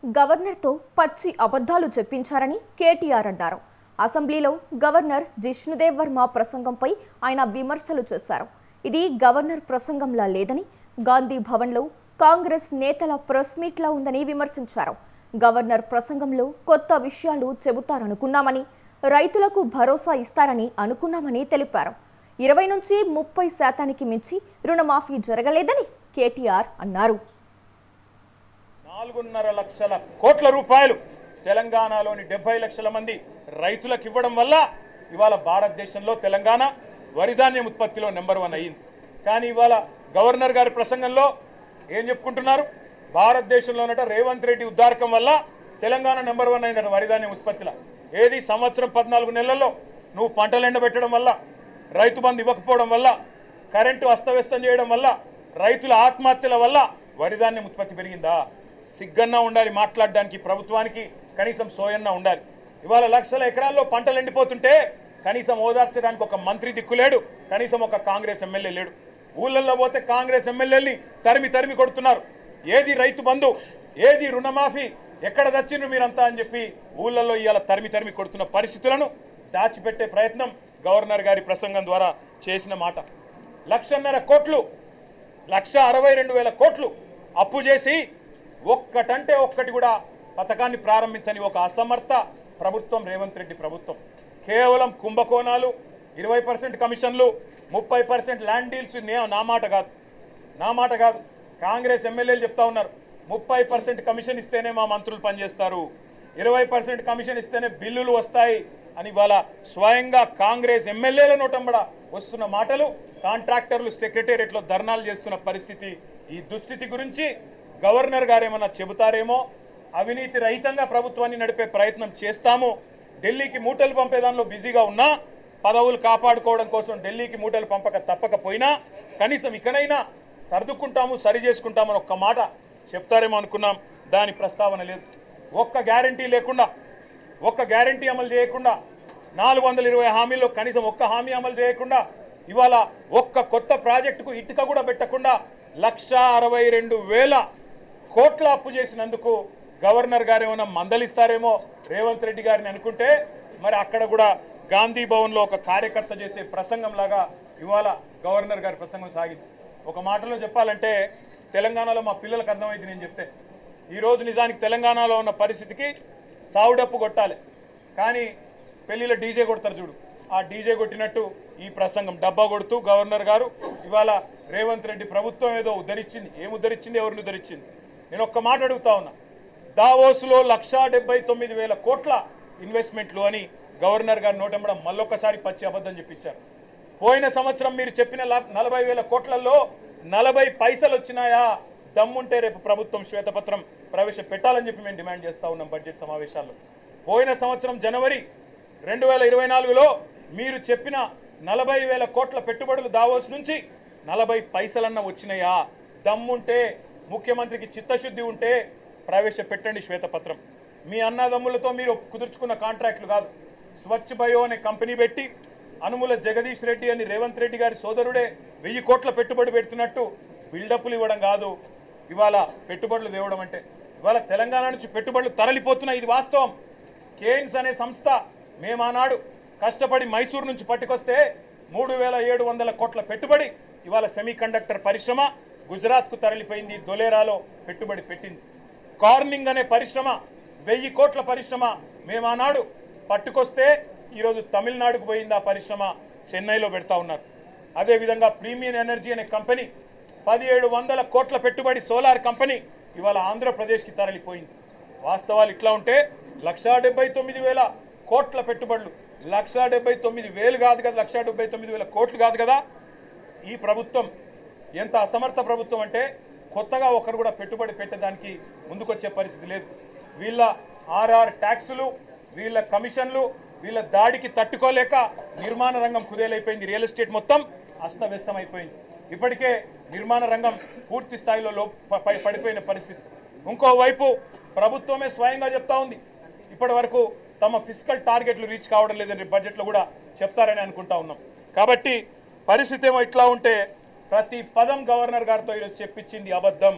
గవర్నర్తో పచ్చి అబద్ధాలు చెప్పించారని కేటీఆర్ అన్నారు. అసెంబ్లీలో గవర్నర్ జిష్ణుదేవ్ వర్మ ప్రసంగంపై ఆయన విమర్శలు చేశారు. ఇది గవర్నర్ ప్రసంగంలా లేదని, గాంధీ భవన్లో కాంగ్రెస్ నేతల ప్రెస్ మీట్లా ఉందని విమర్శించారు. గవర్నర్ ప్రసంగంలో కొత్త విషయాలు చెబుతారనుకున్నామని, రైతులకు భరోసా ఇస్తారని అనుకున్నామని తెలిపారు. 20 నుంచి 30% మించి రుణమాఫీ జరగలేదని కేటీఆర్ అన్నారు. 4.5 లక్షల కోట్ల రూపాయలు తెలంగాణలోని 70 లక్షల మంది రైతులకు ఇవ్వడం వల్ల ఇవాళ భారతదేశంలో తెలంగాణ వరిధాన్యం ఉత్పత్తిలో నెంబర్ 1 అయ్యింది. కానీ ఇవాళ గవర్నర్ గారి ప్రసంగంలో ఏం చెప్పుకుంటున్నారు? భారతదేశంలోనట రేవంత్ రెడ్డి ఉద్దారకం వల్ల తెలంగాణ నెంబర్ 1 అయిందట వరిధాన్యం ఉత్పత్తిలో. ఏది సంవత్సరం 14 నెలల్లో నువ్వు పంటలు ఎండబెట్టడం వల్ల, రైతు బంధు ఇవ్వకపోవడం వల్ల, కరెంటు అస్తవ్యస్తం చేయడం వల్ల, రైతుల ఆత్మహత్యల వల్ల వరిధాన్యం ఉత్పత్తి పెరిగిందా? సిగ్గన్నా ఉండాలి మాట్లాడడానికి, ప్రభుత్వానికి కనీసం సోయన్నా ఉండాలి. ఇవాళ లక్షల ఎకరాల్లో పంటలు ఎండిపోతుంటే కనీసం ఓదార్చడానికి ఒక మంత్రి దిక్కులేడు, కనీసం ఒక కాంగ్రెస్ ఎమ్మెల్యే లేడు. ఊళ్ళల్లో పోతే కాంగ్రెస్ ఎమ్మెల్యేని తరిమి కొడుతున్నారు. ఏది రైతు బంధు, ఏది రుణమాఫీ, ఎక్కడ తెచ్చిండ్రు మీరంతా అని చెప్పి ఊళ్ళల్లో ఇవాళ తరిమి కొడుతున్న పరిస్థితులను దాచిపెట్టే ప్రయత్నం గవర్నర్ గారి ప్రసంగం ద్వారా చేసిన మాట. 1.5 కోట్లు, 1,62,000 కోట్లు అప్పు చేసి ఒక్కటంటే ఒక్కటి కూడా పథకాన్ని ప్రారంభించని ఒక అసమర్థ ప్రభుత్వం రేవంత్ రెడ్డి ప్రభుత్వం. కేవలం కుంభకోణాలు, 20% కమిషన్లు, 30% ల్యాండ్ డీల్స్. నా మాట కాదు, కాంగ్రెస్ ఎమ్మెల్యేలు చెప్తా ఉన్నారు. 30% కమిషన్ ఇస్తేనే మా మంత్రులు పనిచేస్తారు, 20% కమిషన్ ఇస్తేనే బిల్లులు వస్తాయి అని ఇవాళ స్వయంగా కాంగ్రెస్ ఎమ్మెల్యేల నోటంబడ వస్తున్న మాటలు, కాంట్రాక్టర్లు సెక్రటేరియట్లో ధర్నాలు చేస్తున్న పరిస్థితి. ఈ దుస్థితి గురించి గవర్నర్ గారు ఏమన్నా చెబుతారేమో. అవినీతి రహితంగా ప్రభుత్వాన్ని నడిపే ప్రయత్నం చేస్తాము. ఢిల్లీకి మూటలు పంపేదానిలో బిజీగా ఉన్నా, పదవులు కాపాడుకోవడం కోసం ఢిల్లీకి మూటలు తప్పకపోయినా కనీసం ఇకనైనా సర్దుకుంటాము, సరి చేసుకుంటామని ఒక్క మాట చెప్తారేమో అనుకున్నాం. దాని ప్రస్తావన లేదు. ఒక్క గ్యారంటీ లేకుండా, ఒక్క గ్యారంటీ అమలు చేయకుండా, 420 హామీల్లో కనీసం ఒక్క హామీ అమలు చేయకుండా, ఇవాళ ఒక్క కొత్త ప్రాజెక్టుకు ఇటుక కూడా పెట్టకుండా 1,62,000 కోట్ల అప్పు చేసినందుకు గవర్నర్ గారు ఏమైనా మందలిస్తారేమో రేవంత్ రెడ్డి గారిని అనుకుంటే, మరి అక్కడ కూడా గాంధీ భవన్లో ఒక కార్యకర్త చేసే ప్రసంగం లాగా ఇవాళ గవర్నర్ గారి ప్రసంగం సాగింది. ఒక మాటలో చెప్పాలంటే తెలంగాణలో మా పిల్లలకు అర్థమైంది నేను చెప్తే. ఈరోజు నిజానికి తెలంగాణలో ఉన్న పరిస్థితికి సావుడప్పు కొట్టాలి, కానీ పెళ్లిలో డీజే కొడతారు చూడు, ఆ డీజే కొట్టినట్టు ఈ ప్రసంగం డబ్బా కొడుతూ గవర్నర్ గారు ఇవాళ రేవంత్ రెడ్డి ప్రభుత్వం ఏదో ఉద్ధరించింది. ఏం ఉద్ధరించింది? ఎవరిని ఉద్ధరించింది? నేను ఒక్క మాట అడుగుతా ఉన్నా. దావోస్లో 1,79,000 కోట్ల ఇన్వెస్ట్మెంట్లు అని గవర్నర్ గారు నోటెంబడం మళ్ళొక్కసారి పచ్చి అబద్ధం చెప్పించారు. పోయిన సంవత్సరం మీరు చెప్పిన 40,000 కోట్లలో 40 పైసలు వచ్చినాయా? దమ్ముంటే రేపు ప్రభుత్వం శ్వేతపత్రం ప్రవేశపెట్టాలని చెప్పి మేము డిమాండ్ చేస్తూ ఉన్నాం బడ్జెట్ సమావేశాల్లో. పోయిన సంవత్సరం జనవరి 2024లో మీరు చెప్పిన 40,000 కోట్ల పెట్టుబడులు దావోస్ నుంచి 40 పైసలన్న వచ్చినాయా? దమ్ముంటే, ముఖ్యమంత్రికి చిత్తశుద్ధి ఉంటే ప్రవేశపెట్టండి శ్వేతపత్రం. మీ అన్నదమ్ములతో మీరు కుదుర్చుకున్న కాంట్రాక్టులు కాదు. స్వచ్ఛ బయో అనే కంపెనీ పెట్టి అనుముల జగదీష్ రెడ్డి అని రేవంత్ రెడ్డి గారి సోదరుడే 1000 కోట్ల పెట్టుబడి పెడుతున్నట్టు బిల్డప్లు ఇవ్వడం కాదు ఇవాళ పెట్టుబడులు తేవడం అంటే. ఇవాళ తెలంగాణ నుంచి పెట్టుబడులు తరలిపోతున్నాయి, ఇది వాస్తవం. కేయిన్స్ అనే సంస్థ మేమానాడు కష్టపడి మైసూరు నుంచి పట్టుకొస్తే 3,700 కోట్ల పెట్టుబడి ఇవాళ సెమీ కండక్టర్ పరిశ్రమ గుజరాత్కు తరలిపోయింది, దొలేరాలో పెట్టుబడి పెట్టింది. కార్నింగ్ అనే పరిశ్రమ 1000 కోట్ల పరిశ్రమ మేమానాడు పట్టుకొస్తే ఈరోజు తమిళనాడుకు పోయింది. ఆ పరిశ్రమ చెన్నైలో పెడతా ఉన్నారు. అదేవిధంగా ప్రీమియం ఎనర్జీ అనే కంపెనీ 1,700 కోట్ల పెట్టుబడి సోలార్ కంపెనీ ఇవాళ ఆంధ్రప్రదేశ్కి తరలిపోయింది. వాస్తవాలు ఇట్లా ఉంటే 1,79,000 కోట్ల పెట్టుబడులు, 1,79,000 కాదు కదా, 1,79,000 కోట్లు కాదు కదా. ఈ ప్రభుత్వం ఎంత అసమర్థ ప్రభుత్వం అంటే కొత్తగా ఒకరు కూడా పెట్టుబడి పెట్టడానికి ముందుకొచ్చే పరిస్థితి లేదు. వీళ్ళ ఆర్ఆర్ ట్యాక్సులు, వీళ్ళ కమిషన్లు, వీళ్ళ దాడికి తట్టుకోలేక నిర్మాణ రంగం కుదేలైపోయింది. రియల్ ఎస్టేట్ మొత్తం అస్తవ్యస్తం అయిపోయింది. ఇప్పటికే నిర్మాణ రంగం పూర్తి స్థాయిలో పడిపోయిన పరిస్థితి. ఇంకోవైపు ప్రభుత్వమే స్వయంగా చెప్తా ఉంది ఇప్పటి వరకు తమ ఫిస్కల్ టార్గెట్లు రీచ్ కావడం లేదని బడ్జెట్లో కూడా చెప్తారని అనుకుంటా ఉన్నాం. కాబట్టి పరిస్థితి ఏమో ఇట్లా ఉంటే ప్రతి పదం గవర్నర్ గారితో ఈరోజు చెప్పించింది అబద్ధం.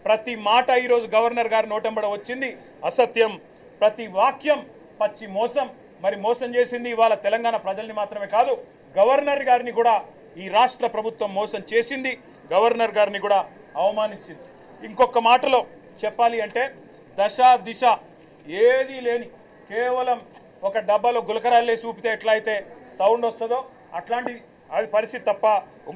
ప్రతి మాట ఈరోజు గవర్నర్ గారి నోటెంబడ వచ్చింది అసత్యం, ప్రతి వాక్యం పచ్చి మోసం. మరి మోసం చేసింది ఇవాళ తెలంగాణ ప్రజల్ని మాత్రమే కాదు, గవర్నర్ గారిని కూడా ఈ రాష్ట్ర ప్రభుత్వం మోసం చేసింది, గవర్నర్ గారిని కూడా అవమానించింది. ఇంకొక మాటలో చెప్పాలి అంటే దశ దిశ ఏదీ లేని కేవలం ఒక డబ్బాలో గులకరాళ్ళే చూపితే ఎట్లా అయితే సౌండ్ వస్తుందో అట్లాంటి అది పరిస్థితి తప్ప